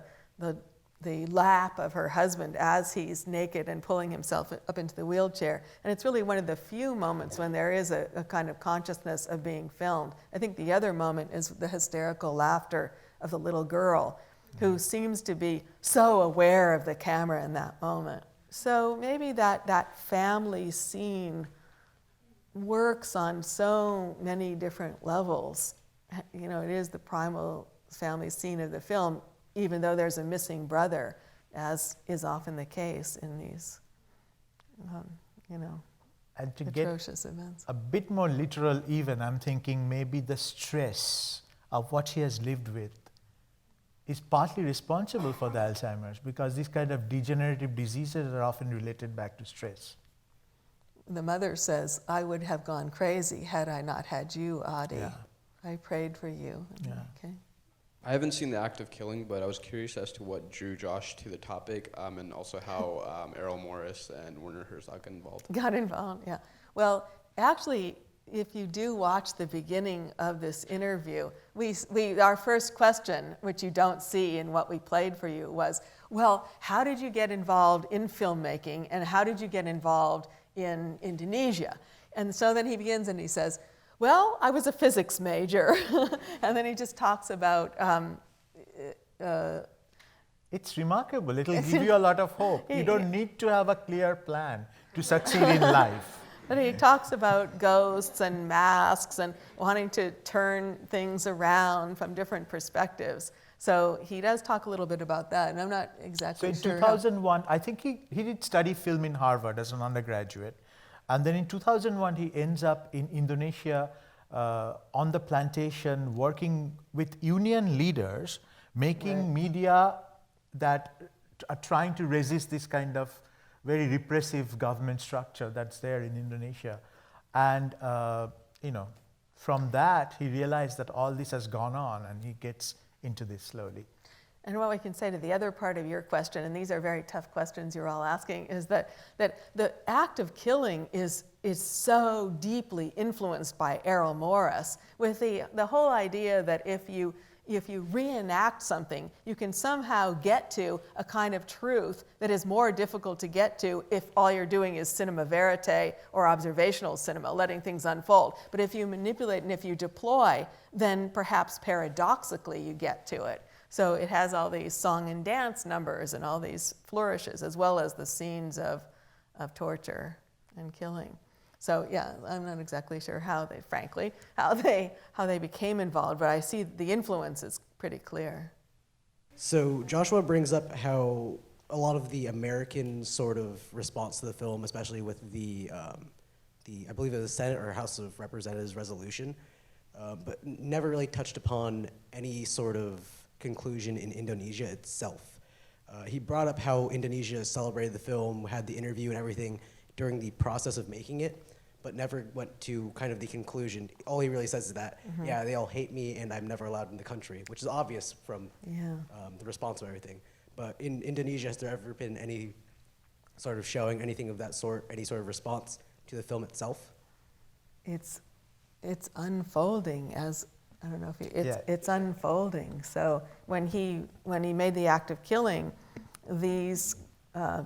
lap of her husband as he's naked and pulling himself up into the wheelchair. And it's really one of the few moments when there is a kind of consciousness of being filmed. I think the other moment is the hysterical laughter of the little girl who seems to be so aware of the camera in that moment. So maybe that family scene works on so many different levels. It is the primal family scene of the film, even though there's a missing brother, as is often the case in these, and to atrocious get events. a bit more literal even, I'm thinking maybe the stress of what she has lived with is partly responsible for the Alzheimer's, because these kind of degenerative diseases are often related back to stress. The mother says, "I would have gone crazy had I not had you, Adi. Yeah. I prayed for you." Yeah. Okay. I haven't seen the act of killing, but I was curious as to what drew Josh to the topic, and also how Errol Morris and Werner Herzog got involved. Yeah. Well, actually, if you do watch the beginning of this interview, our first question, which you don't see in what we played for you, was, well, how did you get involved in filmmaking, and how did you get involved in Indonesia? And so then he begins and he says, well, I was a physics major. And then he just talks about... It's remarkable. It'll give you a lot of hope. You don't need to have a clear plan to succeed in life. But he talks about ghosts and masks and wanting to turn things around from different perspectives. So he does talk a little bit about that, and I'm not exactly sure. So in sure 2001, I think he did study film in Harvard as an undergraduate. And then in 2001, he ends up in Indonesia on the plantation working with union leaders, making media that are trying to resist this kind of very repressive government structure that's there in Indonesia. And from that, he realized that all this has gone on, and he gets into this slowly. And what we can say to the other part of your question, and these are very tough questions you're all asking, is that the act of killing is so deeply influenced by Errol Morris, with the whole idea that if you reenact something, you can somehow get to a kind of truth that is more difficult to get to if all you're doing is cinema verite or observational cinema, letting things unfold. But if you manipulate and if you deploy, then perhaps paradoxically you get to it. So it has all these song and dance numbers and all these flourishes, as well as the scenes of torture and killing. So yeah, I'm not exactly sure how they became involved, but I see the influence is pretty clear. So Joshua brings up how a lot of the American sort of response to the film, especially with the I believe it was the Senate or House of Representatives resolution, but never really touched upon any sort of conclusion in Indonesia itself. He brought up how Indonesia celebrated the film, had the interview and everything during the process of making it, but never went to kind of the conclusion. All he really says is that, yeah, they all hate me and I'm never allowed in the country, which is obvious from the response of everything. But in Indonesia, has there ever been any sort of showing, anything of that sort, any sort of response to the film itself? It's unfolding as, I don't know if it's unfolding. So when he made the act of killing, these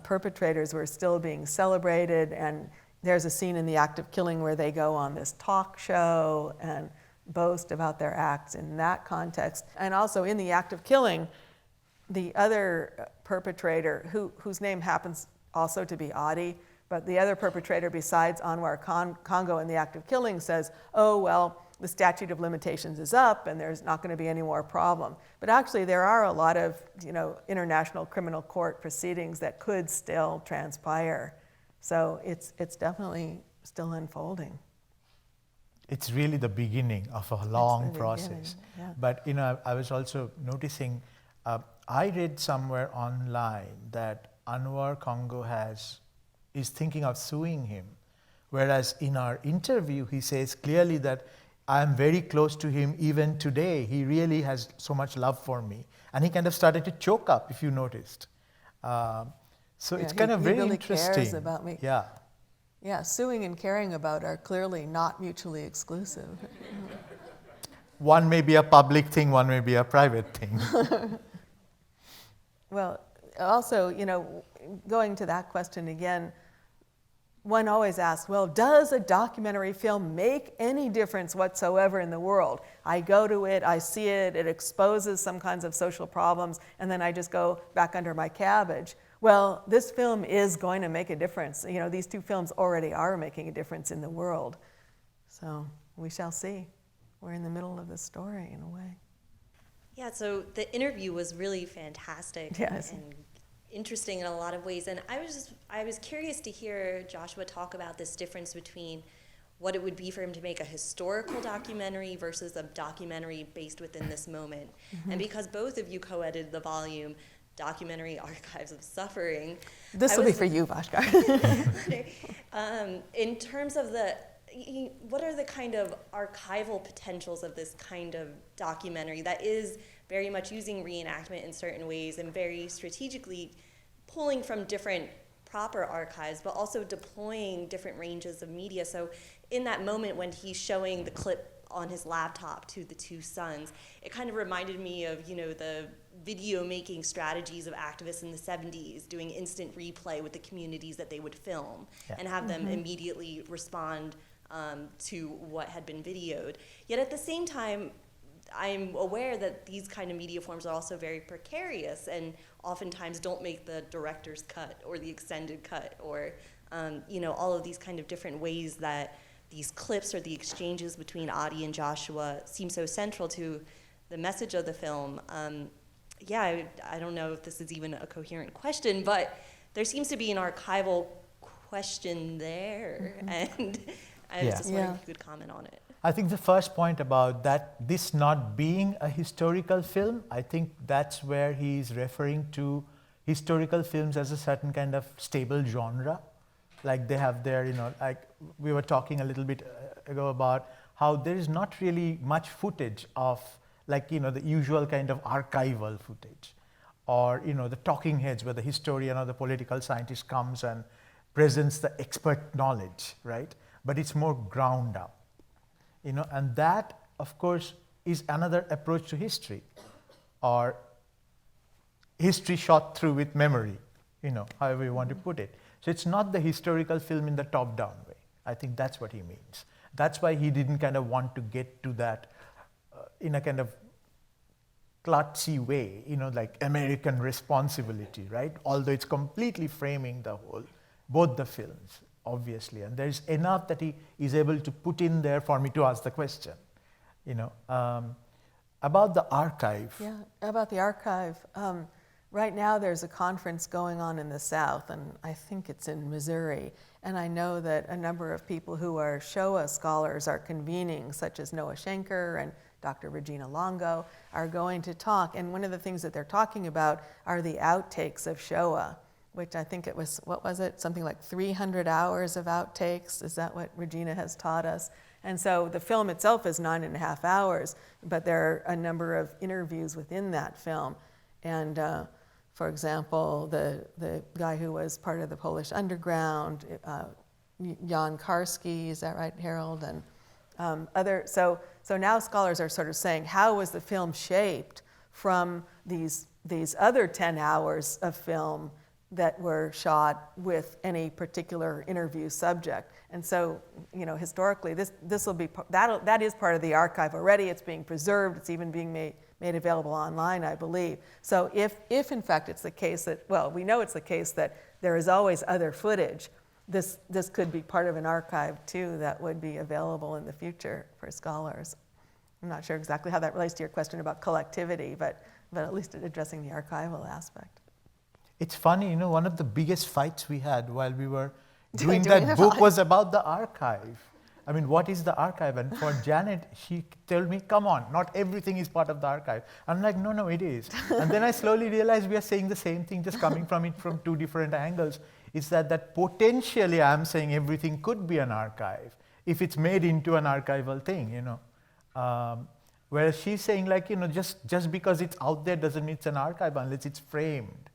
perpetrators were still being celebrated, and there's a scene in the act of killing where they go on this talk show and boast about their acts in that context. And also in the act of killing, the other perpetrator, whose name happens also to be Adi, but the other perpetrator besides Anwar Congo in the act of killing says, oh, well, the statute of limitations is up and there's not going to be any more problem. But actually there are a lot of international criminal court proceedings that could still transpire. So it's definitely still unfolding. It's really the beginning of a long process. Yeah. But I was also noticing, I read somewhere online that Anwar Congo is thinking of suing him, whereas in our interview he says clearly that I am very close to him even today. He really has so much love for me, and he kind of started to choke up, if you noticed. So it's kind of very really interesting. Cares about me. Yeah. Yeah, suing and caring about are clearly not mutually exclusive. One may be a public thing, one may be a private thing. Well, also, going to that question again, one always asks, well, does a documentary film make any difference whatsoever in the world? I go to it, I see it, it exposes some kinds of social problems, and then I just go back under my cabbage. Well, this film is going to make a difference. These two films already are making a difference in the world. So we shall see. We're in the middle of the story in a way. Yeah, so the interview was really fantastic and interesting in a lot of ways. And I was curious to hear Joshua talk about this difference between what it would be for him to make a historical documentary versus a documentary based within this moment. And because both of you co-edited the volume, Documentary Archives of Suffering. This will be for you, Bhaskar. In terms of what are the kind of archival potentials of this kind of documentary that is very much using reenactment in certain ways and very strategically pulling from different proper archives, but also deploying different ranges of media. So in that moment when he's showing the clip on his laptop to the two sons, it kind of reminded me of, the video making strategies of activists in the 70s, doing instant replay with the communities that they would film and have them immediately respond to what had been videoed. Yet at the same time, I'm aware that these kind of media forms are also very precarious and oftentimes don't make the director's cut or the extended cut or all of these kind of different ways that these clips or the exchanges between Adi and Joshua seem so central to the message of the film. I don't know if this is even a coherent question, but there seems to be an archival question there, and I was just wondering if you could comment on it. I think the first point about this not being a historical film, I think that's where he's referring to historical films as a certain kind of stable genre. Like they have their, like we were talking a little bit ago about how there is not really much footage of the usual kind of archival footage, or the talking heads where the historian or the political scientist comes and presents the expert knowledge, right? But it's more ground up, and that, of course, is another approach to history, or history shot through with memory, however you want to put it. So it's not the historical film in the top-down way. I think that's what he means. That's why he didn't kind of want to get to that in a kind of klutzy way, like American responsibility, right? Although it's completely framing both the films, obviously. And there's enough that he is able to put in there for me to ask the question, about the archive. Yeah, about the archive. Right now there's a conference going on in the South, and I think it's in Missouri. And I know that a number of people who are Shoah scholars are convening, such as Noah Schenker and Dr. Regina Longo, are going to talk. And one of the things that they're talking about are the outtakes of Shoah, which I think it was, what was it, something like 300 hours of outtakes. Is that what Regina has taught us? And so the film itself is 9.5 hours, but there are a number of interviews within that film. And for example, the guy who was part of the Polish underground, Jan Karski, is that right, Harold? And so now scholars are sort of saying, how was the film shaped from these other 10 hours of film that were shot with any particular interview subject? And so, historically, this will be that is part of the archive already. It's being preserved. It's even being made available online, I believe. So if in fact it's the case that, well, we know it's the case that there is always other footage, this could be part of an archive too that would be available in the future for scholars. I'm not sure exactly how that relates to your question about collectivity, but at least addressing the archival aspect. It's funny, one of the biggest fights we had while we were doing that book was about the archive. I mean, what is the archive? And for Janet, she told me, come on, not everything is part of the archive. I'm like, no, it is. And then I slowly realized we are saying the same thing, just coming from it from two different angles. Is that potentially I'm saying everything could be an archive if it's made into an archival thing, whereas she's saying just because it's out there doesn't mean it's an archive unless it's framed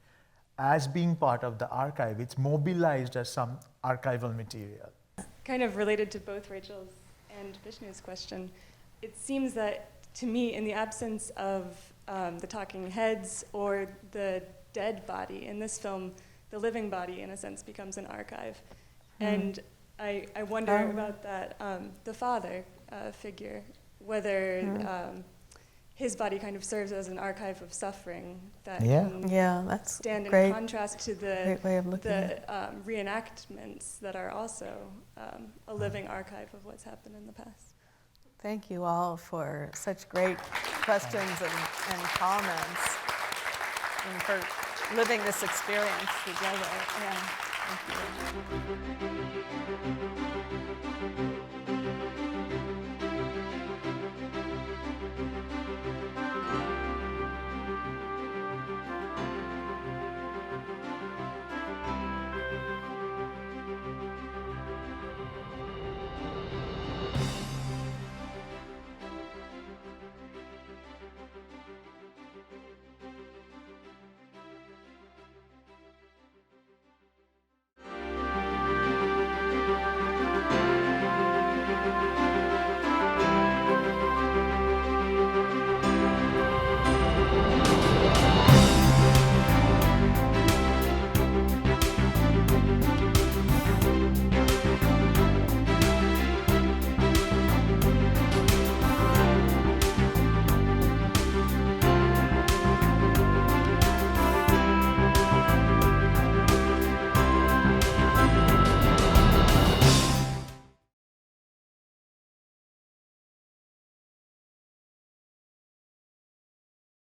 as being part of the archive. It's mobilized as some archival material. Kind of related to both Rachel's and Vishnu's question, it seems that to me, in the absence of the talking heads or the dead body in this film, the living body, in a sense, becomes an archive. And I wonder about that, the father figure, whether his body kind of serves as an archive of suffering that can that's stand in great, contrast to the reenactments that are also a living archive of what's happened in the past. Thank you all for such great questions and comments, and for living this experience together. Yeah, thank you.